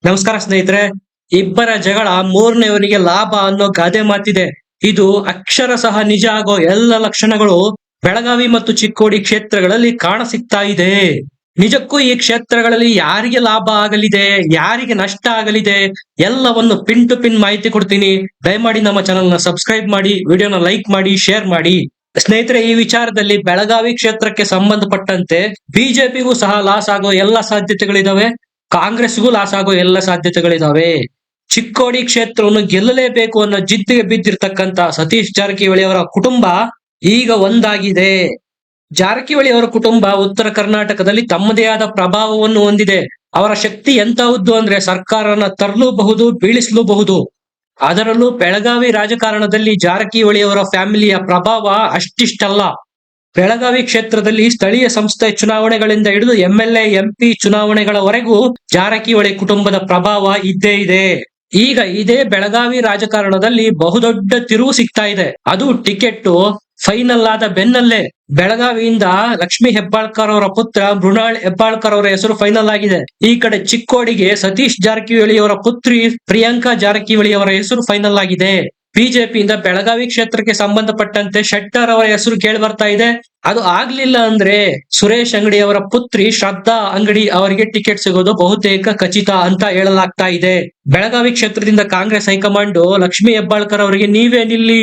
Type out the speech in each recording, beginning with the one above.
ನಮಸ್ಕಾರ ಸ್ನೇಹಿತರೆ. ಇಬ್ಬರ ಜಗಳ ಮೂರನೆಯವರಿಗೆ ಲಾಭ ಅನ್ನೋ ಗಾದೆ ಮಾತಿದೆ. ಇದು ಅಕ್ಷರಶಃ ನಿಜ ಆಗೋ ಎಲ್ಲ ಲಕ್ಷಣಗಳು ಬೆಳಗಾವಿ ಮತ್ತು ಚಿಕ್ಕೋಡಿ ಕ್ಷೇತ್ರಗಳಲ್ಲಿ ಕಾಣಸಿಗ್ತಾ ಇದೆ. ನಿಜಕ್ಕೂ ಈ ಕ್ಷೇತ್ರಗಳಲ್ಲಿ ಯಾರಿಗೆ ಲಾಭ ಆಗಲಿದೆ, ಯಾರಿಗೆ ನಷ್ಟ ಆಗಲಿದೆ, ಎಲ್ಲವನ್ನು ಪಿನ್ ಟು ಪಿನ್ ಮಾಹಿತಿ ಕೊಡ್ತೀನಿ. ದಯಮಾಡಿ ನಮ್ಮ ಚಾನಲ್ ನ ಸಬ್ಸ್ಕ್ರೈಬ್ ಮಾಡಿ, ವಿಡಿಯೋನ ಲೈಕ್ ಮಾಡಿ, ಶೇರ್ ಮಾಡಿ. ಸ್ನೇಹಿತರೆ, ಈ ವಿಚಾರದಲ್ಲಿ ಬೆಳಗಾವಿ ಕ್ಷೇತ್ರಕ್ಕೆ ಸಂಬಂಧಪಟ್ಟಂತೆ ಬಿಜೆಪಿಗೂ ಸಹ ಲಾಸ್ ಆಗೋ ಎಲ್ಲ ಸಾಧ್ಯತೆಗಳಿದಾವೆ, ಕಾಂಗ್ರೆಸ್ಗೂ ಲಾಸ್ ಆಗೋ ಎಲ್ಲ ಸಾಧ್ಯತೆಗಳಿದಾವೆ. ಚಿಕ್ಕೋಡಿ ಕ್ಷೇತ್ರವನ್ನು ಗೆಲ್ಲಲೇಬೇಕು ಅನ್ನೋ ಜಿದ್ದಿಗೆ ಬಿದ್ದಿರ್ತಕ್ಕಂತ ಸತೀಶ್ ಜಾರಕಿಹೊಳಿ ಅವರ ಕುಟುಂಬ ಈಗ ಒಂದಾಗಿದೆ. ಜಾರಕಿಹೊಳಿ ಅವರ ಕುಟುಂಬ ಉತ್ತರ ಕರ್ನಾಟಕದಲ್ಲಿ ತಮ್ಮದೇ ಆದ ಪ್ರಭಾವವನ್ನು ಹೊಂದಿದೆ. ಅವರ ಶಕ್ತಿ ಎಂತಹದ್ದು ಅಂದ್ರೆ ಸರ್ಕಾರನ ತರಲೂಬಹುದು, ಬೀಳಿಸಲೂಬಹುದು. ಅದರಲ್ಲೂ ಬೆಳಗಾವಿ ರಾಜಕಾರಣದಲ್ಲಿ ಜಾರಕಿಹೊಳಿ ಅವರ ಫ್ಯಾಮಿಲಿಯ ಪ್ರಭಾವ ಅಷ್ಟಿಷ್ಟಲ್ಲ. ಬೆಳಗಾವಿ ಕ್ಷೇತ್ರದಲ್ಲಿ ಸ್ಥಳೀಯ ಸಂಸ್ಥೆ ಚುನಾವಣೆಗಳಿಂದ ಹಿಡಿದು ಎಂಎಲ್ಎ, ಎಂಪಿ ಚುನಾವಣೆಗಳವರೆಗೂ ಜಾರಕಿಹೊಳಿ ಕುಟುಂಬದ ಪ್ರಭಾವ ಇದ್ದೇ ಇದೆ. ಈಗ ಇದೇ ಬೆಳಗಾವಿ ರಾಜಕಾರಣದಲ್ಲಿ ಬಹುದೊಡ್ಡ ತಿರುವು ಸಿಗ್ತಾ ಇದೆ. ಅದು ಟಿಕೆಟ್ ಫೈನಲ್ ಆದ ಬೆನ್ನಲ್ಲೇ ಬೆಳಗಾವಿಯಿಂದ ಲಕ್ಷ್ಮೀ ಹೆಬ್ಬಾಳ್ಕರ್ ಅವರ ಪುತ್ರ ಮೃಣಾಲ್ ಹೆಬ್ಬಾಳ್ಕರ್ ಅವರ ಹೆಸರು ಫೈನಲ್ ಆಗಿದೆ. ಈ ಕಡೆ ಚಿಕ್ಕೋಡಿಗೆ ಸತೀಶ್ ಜಾರಕಿಹೊಳಿ ಅವರ ಪುತ್ರಿ ಪ್ರಿಯಾಂಕಾ ಜಾರಕಿಹೊಳಿ ಅವರ ಹೆಸರು ಫೈನಲ್ ಆಗಿದೆ. ಬಿಜೆಪಿಯಿಂದ ಬೆಳಗಾವಿ ಕ್ಷೇತ್ರಕ್ಕೆ ಸಂಬಂಧಪಟ್ಟಂತೆ ಶೆಟ್ಟರ್ ಅವರ ಹೆಸರು ಕೇಳಿ ಬರ್ತಾ ಇದೆ. ಅದು ಆಗ್ಲಿಲ್ಲ ಅಂದ್ರೆ ಸುರೇಶ್ ಅಂಗಡಿ ಅವರ ಪುತ್ರಿ ಶ್ರದ್ಧಾ ಅಂಗಡಿ ಅವರಿಗೆ ಟಿಕೆಟ್ ಸಿಗೋದು ಬಹುತೇಕ ಖಚಿತ ಅಂತ ಹೇಳಲಾಗ್ತಾ ಇದೆ. ಬೆಳಗಾವಿ ಕ್ಷೇತ್ರದಿಂದ ಕಾಂಗ್ರೆಸ್ ಹೈಕಮಾಂಡ್ ಲಕ್ಷ್ಮೀ ಹೆಬ್ಬಾಳ್ಕರ್ ಅವರಿಗೆ ನೀವೇ ನಿಲ್ಲಿ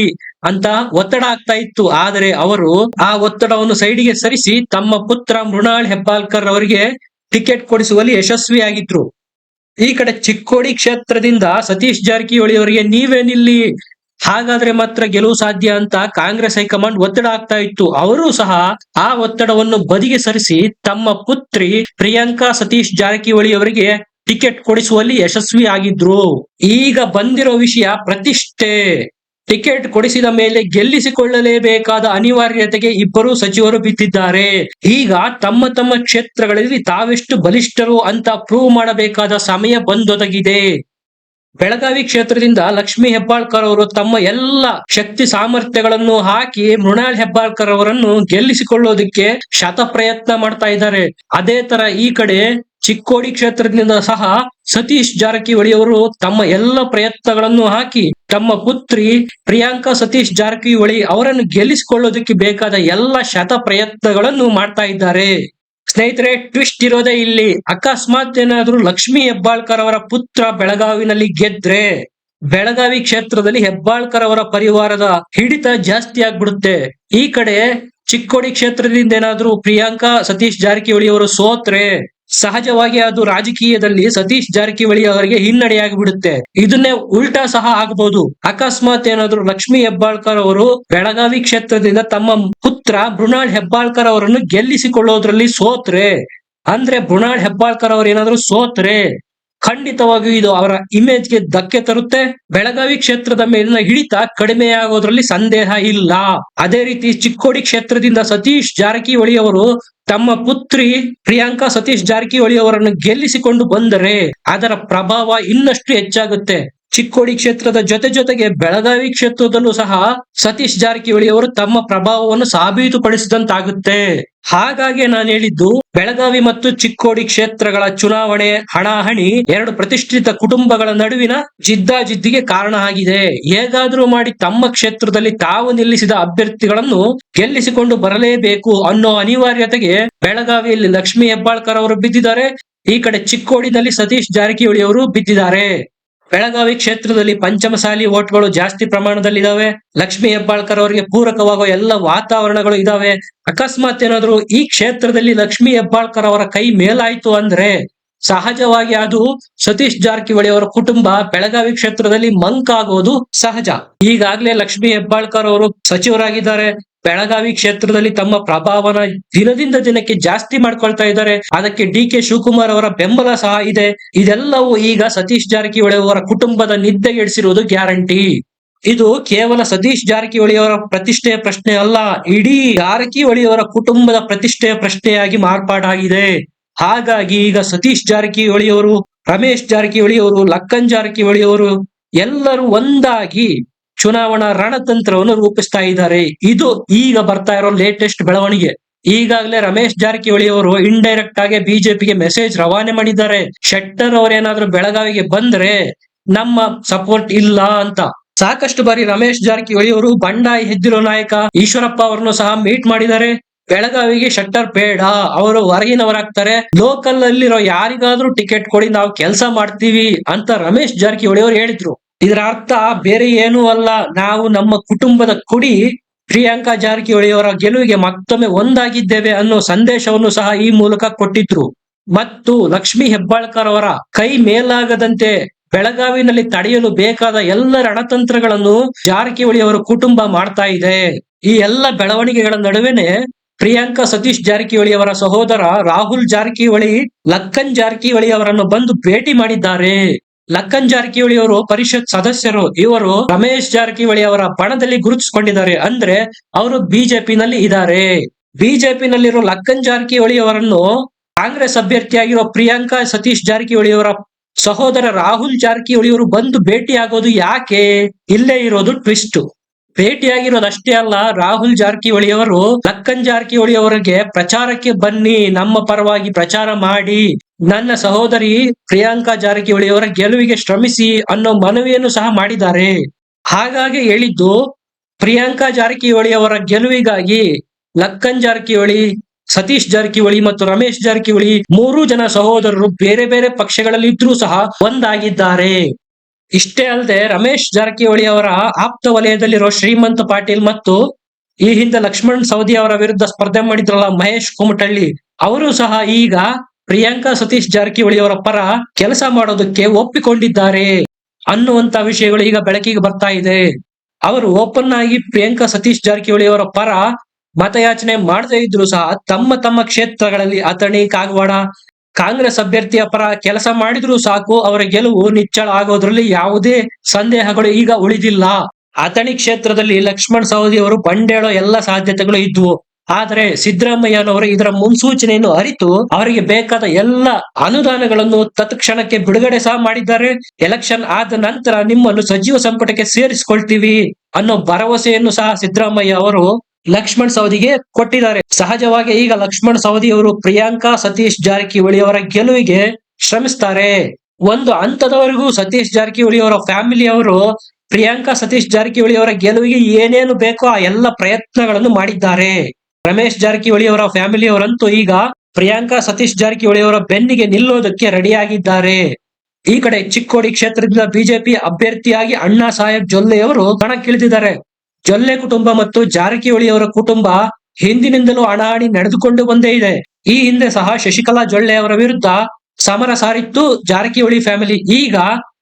ಅಂತ ಒತ್ತಡ ಆಗ್ತಾ ಇತ್ತು. ಆದರೆ ಅವರು ಆ ಒತ್ತಡವನ್ನು ಸೈಡಿಗೆ ಸರಿಸಿ ತಮ್ಮ ಪುತ್ರ ಮೃಣಾಲ್ ಹೆಬ್ಬಾಳ್ಕರ್ ಅವರಿಗೆ ಟಿಕೆಟ್ ಕೊಡಿಸುವಲ್ಲಿ ಯಶಸ್ವಿಯಾಗಿದ್ರು. ಈ ಕಡೆ ಚಿಕ್ಕೋಡಿ ಕ್ಷೇತ್ರದಿಂದ ಸತೀಶ್ ಜಾರಕಿಹೊಳಿ ಅವರಿಗೆ ನೀವೇ ನಿಲ್ಲಿ, ಹಾಗಾದ್ರೆ ಮಾತ್ರ ಗೆಲುವು ಸಾಧ್ಯ ಅಂತ ಕಾಂಗ್ರೆಸ್ ಹೈಕಮಾಂಡ್ ಒತ್ತಡ ಆಗ್ತಾ ಇತ್ತು. ಅವರೂ ಸಹ ಆ ಒತ್ತಡವನ್ನು ಬದಿಗೆ ಸರಿಸಿ ತಮ್ಮ ಪುತ್ರಿ ಪ್ರಿಯಾಂಕಾ ಸತೀಶ್ ಜಾರಕಿಹೊಳಿ ಅವರಿಗೆ ಟಿಕೆಟ್ ಕೊಡಿಸುವಲ್ಲಿ ಯಶಸ್ವಿ ಆಗಿದ್ರು. ಈಗ ಬಂದಿರೋ ವಿಷಯ ಪ್ರತಿಷ್ಠೆ. ಟಿಕೆಟ್ ಕೊಡಿಸಿದ ಮೇಲೆ ಗೆಲ್ಲಿಸಿಕೊಳ್ಳಲೇಬೇಕಾದ ಅನಿವಾರ್ಯತೆಗೆ ಇಬ್ಬರು ಸಚಿವರು ಬಿದ್ದಿದ್ದಾರೆ. ಈಗ ತಮ್ಮ ತಮ್ಮ ಕ್ಷೇತ್ರಗಳಲ್ಲಿ ತಾವೆಷ್ಟು ಬಲಿಷ್ಠರು ಅಂತ ಪ್ರೂವ್ ಮಾಡಬೇಕಾದ ಸಮಯ ಬಂದೊದಗಿದೆ. ಬೆಳಗಾವಿ ಕ್ಷೇತ್ರದಿಂದ ಲಕ್ಷ್ಮೀ ಹೆಬ್ಬಾಳ್ಕರ್ ಅವರು ತಮ್ಮ ಎಲ್ಲ ಶಕ್ತಿ ಸಾಮರ್ಥ್ಯಗಳನ್ನು ಹಾಕಿ ಮೃಣಾಲ್ ಹೆಬ್ಬಾಳ್ಕರ್ ಅವರನ್ನು ಗೆಲ್ಲಿಸಿಕೊಳ್ಳೋದಕ್ಕೆ ಶತ ಪ್ರಯತ್ನ ಮಾಡ್ತಾ ಇದ್ದಾರೆ. ಅದೇ ತರ ಈ ಕಡೆ ಚಿಕ್ಕೋಡಿ ಕ್ಷೇತ್ರದಿಂದ ಸಹ ಸತೀಶ್ ಜಾರಕಿಹೊಳಿ ಅವರು ತಮ್ಮ ಎಲ್ಲ ಪ್ರಯತ್ನಗಳನ್ನು ಹಾಕಿ ತಮ್ಮ ಪುತ್ರಿ ಪ್ರಿಯಾಂಕಾ ಸತೀಶ್ ಜಾರಕಿಹೊಳಿ ಅವರನ್ನು ಗೆಲ್ಲಿಸಿಕೊಳ್ಳೋದಕ್ಕೆ ಬೇಕಾದ ಎಲ್ಲ ಶತ ಪ್ರಯತ್ನಗಳನ್ನು ಮಾಡ್ತಾ ಇದ್ದಾರೆ. ಸ್ನೇಹಿತರೆ, ಟ್ವಿಸ್ಟ್ ಇರೋದೇ ಇಲ್ಲಿ. ಅಕಸ್ಮಾತ್ ಏನಾದ್ರೂ ಲಕ್ಷ್ಮೀ ಹೆಬ್ಬಾಳ್ಕರ್ ಅವರ ಪುತ್ರ ಬೆಳಗಾವಿನಲ್ಲಿ ಗೆದ್ರೆ ಬೆಳಗಾವಿ ಕ್ಷೇತ್ರದಲ್ಲಿ ಹೆಬ್ಬಾಳ್ಕರ್ ಅವರ ಪರಿವಾರದ ಹಿಡಿತ ಜಾಸ್ತಿ ಆಗ್ಬಿಡುತ್ತೆ. ಈ ಕಡೆ ಚಿಕ್ಕೋಡಿ ಕ್ಷೇತ್ರದಿಂದ ಏನಾದ್ರೂ ಪ್ರಿಯಾಂಕಾ ಸತೀಶ್ ಜಾರಕಿಹೊಳಿ ಅವರು ಸೋತ್ರೆ ಸಹಜವಾಗಿ ಅದು ರಾಜಕೀಯದಲ್ಲಿ ಸತೀಶ್ ಜಾರಕಿಹೊಳಿ ಅವರಿಗೆ ಹಿನ್ನಡೆಯಾಗಿಬಿಡುತ್ತೆ. ಇದನ್ನೇ ಉಲ್ಟಾ ಸಹ ಆಗಬಹುದು. ಅಕಸ್ಮಾತ್ ಏನಾದ್ರೂ ಲಕ್ಷ್ಮೀ ಹೆಬ್ಬಾಳ್ಕರ್ ಅವರು ಬೆಳಗಾವಿ ಕ್ಷೇತ್ರದಿಂದ ತಮ್ಮ ಪುತ್ರ ಮೃಣಾಲ್ ಹೆಬ್ಬಾಳ್ಕರ್ ಅವರನ್ನು ಗೆಲ್ಲಿಸಿಕೊಳ್ಳೋದ್ರಲ್ಲಿ ಸೋತ್ರೆ, ಅಂದ್ರೆ ಮೃಣಾಲ್ ಹೆಬ್ಬಾಳ್ಕರ್ ಅವರು ಏನಾದ್ರೂ ಸೋತ್ರೆ ಖಂಡಿತವಾಗಿಯೂ ಇದು ಅವರ ಇಮೇಜ್ಗೆ ಧಕ್ಕೆ ತರುತ್ತೆ. ಬೆಳಗಾವಿ ಕ್ಷೇತ್ರದ ಮೇಲಿನ ಹಿಡಿತ ಕಡಿಮೆಯಾಗೋದ್ರಲ್ಲಿ ಸಂದೇಹ ಇಲ್ಲ. ಅದೇ ರೀತಿ ಚಿಕ್ಕೋಡಿ ಕ್ಷೇತ್ರದಿಂದ ಸತೀಶ್ ಜಾರಕಿಹೊಳಿ ಅವರು ತಮ್ಮ ಪುತ್ರಿ ಪ್ರಿಯಾಂಕಾ ಸತೀಶ್ ಜಾರಕಿಹೊಳಿ ಅವರನ್ನು ಗೆಲ್ಲಿಸಿಕೊಂಡು ಬಂದರೆ ಅದರ ಪ್ರಭಾವ ಇನ್ನಷ್ಟು ಹೆಚ್ಚಾಗುತ್ತೆ. ಚಿಕ್ಕೋಡಿ ಕ್ಷೇತ್ರದ ಜೊತೆಗೆ ಬೆಳಗಾವಿ ಕ್ಷೇತ್ರದಲ್ಲೂ ಸಹ ಸತೀಶ್ ಜಾರಕಿಹೊಳಿ ಅವರು ತಮ್ಮ ಪ್ರಭಾವವನ್ನು ಸಾಬೀತುಪಡಿಸಿದಂತಾಗುತ್ತೆ. ಹಾಗಾಗಿ ನಾನು ಹೇಳಿದ್ದು, ಬೆಳಗಾವಿ ಮತ್ತು ಚಿಕ್ಕೋಡಿ ಕ್ಷೇತ್ರಗಳ ಚುನಾವಣೆ ಹಣಾಹಣಿ ಎರಡು ಪ್ರತಿಷ್ಠಿತ ಕುಟುಂಬಗಳ ನಡುವಿನ ಜಿದ್ದಾಜಿದ್ದಿಗೆ ಕಾರಣ ಆಗಿದೆ. ಹೇಗಾದ್ರೂ ಮಾಡಿ ತಮ್ಮ ಕ್ಷೇತ್ರದಲ್ಲಿ ತಾವು ನಿಲ್ಲಿಸಿದ ಅಭ್ಯರ್ಥಿಗಳನ್ನು ಗೆಲ್ಲಿಸಿಕೊಂಡು ಬರಲೇಬೇಕು ಅನ್ನೋ ಅನಿವಾರ್ಯತೆಗೆ ಬೆಳಗಾವಿಯಲ್ಲಿ ಲಕ್ಷ್ಮೀ ಹೆಬ್ಬಾಳ್ಕರ್ ಅವರು ಬಿದ್ದಿದ್ದಾರೆ. ಈ ಕಡೆ ಚಿಕ್ಕೋಡಿನಲ್ಲಿ ಸತೀಶ್ ಜಾರಕಿಹೊಳಿ ಅವರು ಬಿದ್ದಿದ್ದಾರೆ. ಬೆಳಗಾವಿ ಕ್ಷೇತ್ರದಲ್ಲಿ ಪಂಚಮಸಾಲಿ ಓಟ್ಗಳು ಜಾಸ್ತಿ ಪ್ರಮಾಣದಲ್ಲಿದ್ದಾವೆ. ಲಕ್ಷ್ಮೀ ಹೆಬ್ಬಾಳ್ಕರ್ ಅವರಿಗೆ ಪೂರಕವಾಗುವ ಎಲ್ಲ ವಾತಾವರಣಗಳು ಇದಾವೆ. ಅಕಸ್ಮಾತ್ ಏನಾದ್ರು ಈ ಕ್ಷೇತ್ರದಲ್ಲಿ ಲಕ್ಷ್ಮೀ ಹೆಬ್ಬಾಳ್ಕರ್ ಅವರ ಕೈ ಮೇಲಾಯ್ತು ಅಂದ್ರೆ ಸಹಜವಾಗಿ ಅದು ಸತೀಶ್ ಜಾರಕಿಹೊಳಿ ಅವರ ಕುಟುಂಬ ಬೆಳಗಾವಿ ಕ್ಷೇತ್ರದಲ್ಲಿ ಮಂಕಾಗೋದು ಸಹಜ. ಈಗಾಗಲೇ ಲಕ್ಷ್ಮೀ ಹೆಬ್ಬಾಳ್ಕರ್ ಅವರು ಸಚಿವರಾಗಿದ್ದಾರೆ. ಬೆಳಗಾವಿ ಕ್ಷೇತ್ರದಲ್ಲಿ ತಮ್ಮ ಪ್ರಭಾವನ ದಿನದಿಂದ ದಿನಕ್ಕೆ ಜಾಸ್ತಿ ಮಾಡ್ಕೊಳ್ತಾ ಇದ್ದಾರೆ. ಅದಕ್ಕೆ ಡಿ.ಕೆ. ಶಿವಕುಮಾರ್ ಅವರ ಬೆಂಬಲ ಸಹ ಇದೆ. ಇದೆಲ್ಲವೂ ಈಗ ಸತೀಶ್ ಜಾರಕಿಹೊಳಿ ಅವರ ಕುಟುಂಬದ ನಿದ್ದೆಗೆಡಿಸಿರುವುದು ಗ್ಯಾರಂಟಿ. ಇದು ಕೇವಲ ಸತೀಶ್ ಜಾರಕಿಹೊಳಿ ಅವರ ಪ್ರತಿಷ್ಠೆಯ ಪ್ರಶ್ನೆ ಅಲ್ಲ, ಇಡೀ ಜಾರಕಿಹೊಳಿ ಅವರ ಕುಟುಂಬದ ಪ್ರತಿಷ್ಠೆಯ ಪ್ರಶ್ನೆಯಾಗಿ ಮಾರ್ಪಾಡಾಗಿದೆ. ಹಾಗಾಗಿ ಈಗ ಸತೀಶ್ ಜಾರಕಿಹೊಳಿ ಅವರು, ರಮೇಶ್ ಜಾರಕಿಹೊಳಿ ಅವರು, ಲಕ್ಕನ್ ಜಾರಕಿಹೊಳಿ ಅವರು ಎಲ್ಲರೂ ಒಂದಾಗಿ ಚುನಾವಣಾ ರಣತಂತ್ರವನ್ನು ರೂಪಿಸ್ತಾ ಇದ್ದಾರೆ. ಇದು ಈಗ ಬರ್ತಾ ಇರೋ ಲೇಟೆಸ್ಟ್ ಬೆಳವಣಿಗೆ. ಈಗಾಗಲೇ ರಮೇಶ್ ಜಾರಕಿಹೊಳಿ ಅವರು ಇಂಡೈರೆಕ್ಟ್ ಆಗಿ ಬಿಜೆಪಿಗೆ ಮೆಸೇಜ್ ರವಾನೆ ಮಾಡಿದ್ದಾರೆ. ಶೆಟ್ಟರ್ ಅವರೇನಾದ್ರೂ ಬೆಳಗಾವಿಗೆ ಬಂದ್ರೆ ನಮ್ಮ ಸಪೋರ್ಟ್ ಇಲ್ಲ ಅಂತ. ಸಾಕಷ್ಟು ಬಾರಿ ರಮೇಶ್ ಜಾರಕಿಹೊಳಿ ಅವರು ಬಂಡಾಯ ಎದ್ದಿರೋ ನಾಯಕ ಈಶ್ವರಪ್ಪ ಅವರನ್ನು ಸಹ ಮೀಟ್ ಮಾಡಿದ್ದಾರೆ. ಬೆಳಗಾವಿಗೆ ಶೆಟ್ಟರ್ ಬೇಡ, ಅವರು ಹೊರಗಿನವರಾಗ್ತಾರೆ, ಲೋಕಲ್ ಅಲ್ಲಿರೋ ಯಾರಿಗಾದ್ರೂ ಟಿಕೆಟ್ ಕೊಡಿ, ನಾವು ಕೆಲಸ ಮಾಡ್ತೀವಿ ಅಂತ ರಮೇಶ್ ಜಾರಕಿಹೊಳಿ ಅವರು ಹೇಳಿದ್ರು. ಇದರ ಅರ್ಥ ಬೇರೆ ಏನೂ ಅಲ್ಲ, ನಾವು ನಮ್ಮ ಕುಟುಂಬದ ಕುಡಿ ಪ್ರಿಯಾಂಕಾ ಜಾರಕಿಹೊಳಿ ಅವರ ಗೆಲುವಿಗೆ ಮತ್ತೊಮ್ಮೆ ಒಂದಾಗಿದ್ದೇವೆ ಅನ್ನೋ ಸಂದೇಶವನ್ನು ಸಹ ಈ ಮೂಲಕ ಕೊಟ್ಟಿದ್ರು. ಮತ್ತು ಲಕ್ಷ್ಮೀ ಹೆಬ್ಬಾಳ್ಕರ್ ಅವರ ಕೈ ಮೇಲಾಗದಂತೆ ಬೆಳಗಾವಿನಲ್ಲಿ ತಡೆಯಲು ಬೇಕಾದ ಎಲ್ಲ ರಣತಂತ್ರಗಳನ್ನು ಜಾರಕಿಹೊಳಿ ಅವರ ಕುಟುಂಬ ಮಾಡ್ತಾ ಇದೆ. ಈ ಎಲ್ಲ ಬೆಳವಣಿಗೆಗಳ ನಡುವೆನೆ ಪ್ರಿಯಾಂಕಾ ಸತೀಶ್ ಜಾರಕಿಹೊಳಿ ಅವರ ಸಹೋದರ ರಾಹುಲ್ ಜಾರಕಿಹೊಳಿ ಲಕ್ಕನ್ ಜಾರಕಿಹೊಳಿ ಅವರನ್ನು ಬಂದು ಭೇಟಿ ಮಾಡಿದ್ದಾರೆ. ಲಕ್ಕನ್ ಜಾರಕಿಹೊಳಿ ಅವರು ಪರಿಷತ್ ಸದಸ್ಯರು. ಇವರು ರಮೇಶ್ ಜಾರಕಿಹೊಳಿ ಅವರ ಬಣದಲ್ಲಿ ಗುರುತಿಸಿಕೊಂಡಿದ್ದಾರೆ, ಅಂದ್ರೆ ಅವರು ಬಿಜೆಪಿನಲ್ಲಿ ಇದ್ದಾರೆ. ಬಿಜೆಪಿನಲ್ಲಿರೋ ಲಕ್ಕನ್ ಜಾರಕಿಹೊಳಿ ಅವರನ್ನು ಕಾಂಗ್ರೆಸ್ ಅಭ್ಯರ್ಥಿಯಾಗಿರೋ ಪ್ರಿಯಾಂಕಾ ಸತೀಶ್ ಜಾರಕಿಹೊಳಿ ಅವರ ಸಹೋದರ ರಾಹುಲ್ ಜಾರಕಿಹೊಳಿ ಅವರು ಬಂದು ಭೇಟಿ ಆಗೋದು ಯಾಕೆ? ಇಲ್ಲೇ ಇರೋದು ಟ್ವಿಸ್ಟ್. ಭೇಟಿಯಾಗಿರೋದಷ್ಟೇ ಅಲ್ಲ, ರಾಹುಲ್ ಜಾರಕಿಹೊಳಿ ಅವರು ಲಕ್ಕನ್ ಜಾರಕಿಹೊಳಿ ಅವರಿಗೆ ಪ್ರಚಾರಕ್ಕೆ ಬನ್ನಿ, ನಮ್ಮ ಪರವಾಗಿ ಪ್ರಚಾರ ಮಾಡಿ, ನನ್ನ ಸಹೋದರಿ ಪ್ರಿಯಾಂಕಾ ಜಾರಕಿಹೊಳಿ ಅವರ ಗೆಲುವಿಗೆ ಶ್ರಮಿಸಿ ಅನ್ನೋ ಮನವಿಯನ್ನು ಸಹ ಮಾಡಿದ್ದಾರೆ. ಹಾಗಾಗಿ ಹೇಳಿದ್ದು, ಪ್ರಿಯಾಂಕಾ ಜಾರಕಿಹೊಳಿ ಅವರ ಗೆಲುವಿಗಾಗಿ ಲಕ್ಕನ್ ಜಾರಕಿಹೊಳಿ, ಸತೀಶ್ ಜಾರಕಿಹೊಳಿ ಮತ್ತು ರಮೇಶ್ ಜಾರಕಿಹೊಳಿ ಮೂರೂ ಜನ ಸಹೋದರರು ಬೇರೆ ಬೇರೆ ಪಕ್ಷಗಳಲ್ಲಿ ಇದ್ರೂ ಸಹ ಒಂದಾಗಿದ್ದಾರೆ. ಇಷ್ಟೇ ಅಲ್ಲದೆ ರಮೇಶ್ ಜಾರಕಿಹೊಳಿ ಅವರ ಆಪ್ತ ವಲಯದಲ್ಲಿರೋ ಶ್ರೀಮಂತ ಪಾಟೀಲ್ ಮತ್ತು ಈ ಹಿಂದೆ ಲಕ್ಷ್ಮಣ್ ಸವದಿ ಅವರ ವಿರುದ್ಧ ಸ್ಪರ್ಧೆ ಮಾಡಿದ್ರಲ್ಲ ಮಹೇಶ್ ಕುಮಟಳ್ಳಿ, ಅವರು ಸಹ ಈಗ ಪ್ರಿಯಾಂಕಾ ಸತೀಶ್ ಜಾರಕಿಹೊಳಿ ಅವರ ಪರ ಕೆಲಸ ಮಾಡೋದಕ್ಕೆ ಒಪ್ಪಿಕೊಂಡಿದ್ದಾರೆ ಅನ್ನುವಂತ ವಿಷಯಗಳು ಈಗ ಬೆಳಕಿಗೆ ಬರ್ತಾ ಇದೆ. ಅವರು ಓಪನ್ ಆಗಿ ಪ್ರಿಯಾಂಕಾ ಸತೀಶ್ ಜಾರಕಿಹೊಳಿ ಅವರ ಪರ ಮತಯಾಚನೆ ಮಾಡದೇ ಇದ್ರು ಸಹ ತಮ್ಮ ತಮ್ಮ ಕ್ಷೇತ್ರಗಳಲ್ಲಿ ಅಥಣಿ, ಕಾಗವಾಡ ಕಾಂಗ್ರೆಸ್ ಅಭ್ಯರ್ಥಿಯ ಪರ ಕೆಲಸ ಮಾಡಿದ್ರು ಸಾಕು, ಅವರ ಗೆಲುವು ನಿಚ್ಚಳ ಆಗೋದ್ರಲ್ಲಿ ಯಾವುದೇ ಸಂದೇಹಗಳು ಈಗ ಉಳಿದಿಲ್ಲ. ಅಥಣಿ ಕ್ಷೇತ್ರದಲ್ಲಿ ಲಕ್ಷ್ಮಣ್ ಸವದಿ ಅವರು ಬಂಡೇಳೋ ಎಲ್ಲ ಸಾಧ್ಯತೆಗಳು ಇದ್ವು. ಆದರೆ ಸಿದ್ದರಾಮಯ್ಯನವರು ಇದರ ಮುನ್ಸೂಚನೆಯನ್ನು ಅರಿತು ಅವರಿಗೆ ಬೇಕಾದ ಎಲ್ಲ ಅನುದಾನಗಳನ್ನು ತತ್ಕ್ಷಣಕ್ಕೆ ಬಿಡುಗಡೆ ಸಹ ಮಾಡಿದ್ದಾರೆ. ಎಲೆಕ್ಷನ್ ಆದ ನಂತರ ನಿಮ್ಮನ್ನು ಸಚಿವ ಸಂಪುಟಕ್ಕೆ ಸೇರಿಸಿಕೊಳ್ತೀವಿ ಅನ್ನೋ ಭರವಸೆಯನ್ನು ಸಹ ಸಿದ್ದರಾಮಯ್ಯ ಅವರು ಲಕ್ಷ್ಮಣ್ ಸವದಿಗೆ ಕೊಟ್ಟಿದ್ದಾರೆ. ಸಹಜವಾಗಿ ಈಗ ಲಕ್ಷ್ಮಣ್ ಸವದಿ ಅವರು ಪ್ರಿಯಾಂಕಾ ಸತೀಶ್ ಜಾರಕಿಹೊಳಿ ಅವರ ಗೆಲುವಿಗೆ ಶ್ರಮಿಸ್ತಾರೆ. ಒಂದು ಹಂತದವರೆಗೂ ಸತೀಶ್ ಜಾರಕಿಹೊಳಿ ಅವರ ಫ್ಯಾಮಿಲಿ ಅವರು ಪ್ರಿಯಾಂಕಾ ಸತೀಶ್ ಜಾರಕಿಹೊಳಿ ಅವರ ಗೆಲುವಿಗೆ ಏನೇನು ಬೇಕೋ ಆ ಎಲ್ಲ ಪ್ರಯತ್ನಗಳನ್ನು ಮಾಡಿದ್ದಾರೆ. ರಮೇಶ್ ಜಾರಕಿಹೊಳಿ ಅವರ ಫ್ಯಾಮಿಲಿ ಅವರಂತೂ ಈಗ ಪ್ರಿಯಾಂಕಾ ಸತೀಶ್ ಜಾರಕಿಹೊಳಿ ಅವರ ಬೆನ್ನಿಗೆ ನಿಲ್ಲೋದಕ್ಕೆ ರೆಡಿಯಾಗಿದ್ದಾರೆ. ಈ ಕಡೆ ಚಿಕ್ಕೋಡಿ ಕ್ಷೇತ್ರದಿಂದ ಬಿಜೆಪಿ ಅಭ್ಯರ್ಥಿಯಾಗಿ ಅಣ್ಣಾ ಸಾಹೇಬ್ ಜೊಲ್ಲೆ ಅವರು ಕಣಕ್ಕಿಳಿದಿದ್ದಾರೆ. ಜೊಲ್ಲೆ ಕುಟುಂಬ ಮತ್ತು ಜಾರಕಿಹೊಳಿ ಅವರ ಕುಟುಂಬ ಹಿಂದಿನಿಂದಲೂ ಹಣಾಹಣಿ ನಡೆದುಕೊಂಡು ಬಂದೇ ಇದೆ. ಈ ಹಿಂದೆ ಸಹ ಶಶಿಕಲಾ ಜೊಲ್ಲೆ ಅವರ ವಿರುದ್ಧ ಸಮರ ಸಾರಿತ್ತು ಜಾರಕಿಹೊಳಿ ಫ್ಯಾಮಿಲಿ. ಈಗ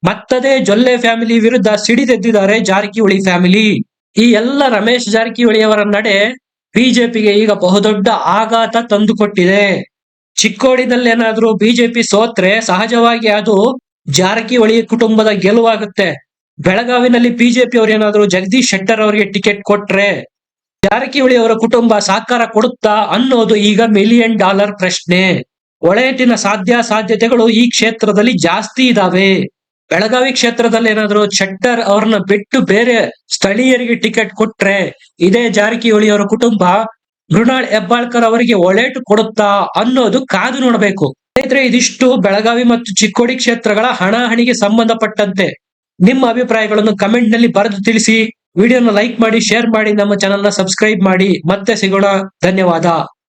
ಮತ್ತದೇ ಜೊಲ್ಲೆ ಫ್ಯಾಮಿಲಿ ವಿರುದ್ಧ ಸಿಡಿದೆದ್ದಿದ್ದಾರೆ ಜಾರಕಿಹೊಳಿ ಫ್ಯಾಮಿಲಿ. ಈ ಎಲ್ಲ ರಮೇಶ್ ಜಾರಕಿಹೊಳಿ ಅವರ ನಡೆ ಬಿಜೆಪಿಗೆ ಈಗ ಬಹುದೊಡ್ಡ ಆಘಾತ ತಂದುಕೊಟ್ಟಿದೆ. ಚಿಕ್ಕೋಡಿನಲ್ಲೇನಾದ್ರೂ ಬಿಜೆಪಿ ಸೋತ್ರೆ ಸಹಜವಾಗಿ ಅದು ಜಾರಕಿಹೊಳಿ ಕುಟುಂಬದ ಗೆಲುವಾಗುತ್ತೆ. ಬೆಳಗಾವಿನಲ್ಲಿ ಬಿಜೆಪಿ ಅವರೇನಾದ್ರೂ ಜಗದೀಶ್ ಶೆಟ್ಟರ್ ಅವರಿಗೆ ಟಿಕೆಟ್ ಕೊಟ್ರೆ ಜಾರಕಿಹೊಳಿ ಅವರ ಕುಟುಂಬ ಸಹಕಾರ ಕೊಡುತ್ತಾ ಅನ್ನೋದು ಈಗ $1,000,000 ಪ್ರಶ್ನೆ. ಒಳೇಟಿನ ಸಾಧ್ಯತೆಗಳು ಈ ಕ್ಷೇತ್ರದಲ್ಲಿ ಜಾಸ್ತಿ ಇದಾವೆ. ಬೆಳಗಾವಿ ಕ್ಷೇತ್ರದಲ್ಲಿ ಏನಾದ್ರು ಶೆಟ್ಟರ್ ಅವ್ರನ್ನ ಬಿಟ್ಟು ಬೇರೆ ಸ್ಥಳೀಯರಿಗೆ ಟಿಕೆಟ್ ಕೊಟ್ರೆ ಇದೇ ಜಾರಕಿಹೊಳಿ ಅವರ ಕುಟುಂಬ ಮೃಣಾಲ್ ಹೆಬ್ಬಾಳ್ಕರ್ ಅವರಿಗೆ ಒಳೇಟು ಕೊಡುತ್ತಾ ಅನ್ನೋದು ಕಾದು ನೋಡಬೇಕು. ಸ್ನೇಹಿತರೆ, ಇದಿಷ್ಟು ಬೆಳಗಾವಿ ಮತ್ತು ಚಿಕ್ಕೋಡಿ ಕ್ಷೇತ್ರಗಳ ಹಣಾಹಣಿಗೆ ಸಂಬಂಧಪಟ್ಟಂತೆ. ನಿಮ್ಮ ಅಭಿಪ್ರಾಯಗಳನ್ನು ಕಮೆಂಟ್ ನಲ್ಲಿ ಬರೆದು ತಿಳಿಸಿ. ವಿಡಿಯೋನ ಲೈಕ್ ಮಾಡಿ, ಶೇರ್ ಮಾಡಿ, ನಮ್ಮ ಚಾನೆಲ್ ನ ಸಬ್ಸ್ಕ್ರೈಬ್ ಮಾಡಿ. ಮತ್ತೆ ಸಿಗೋಣ. ಧನ್ಯವಾದ.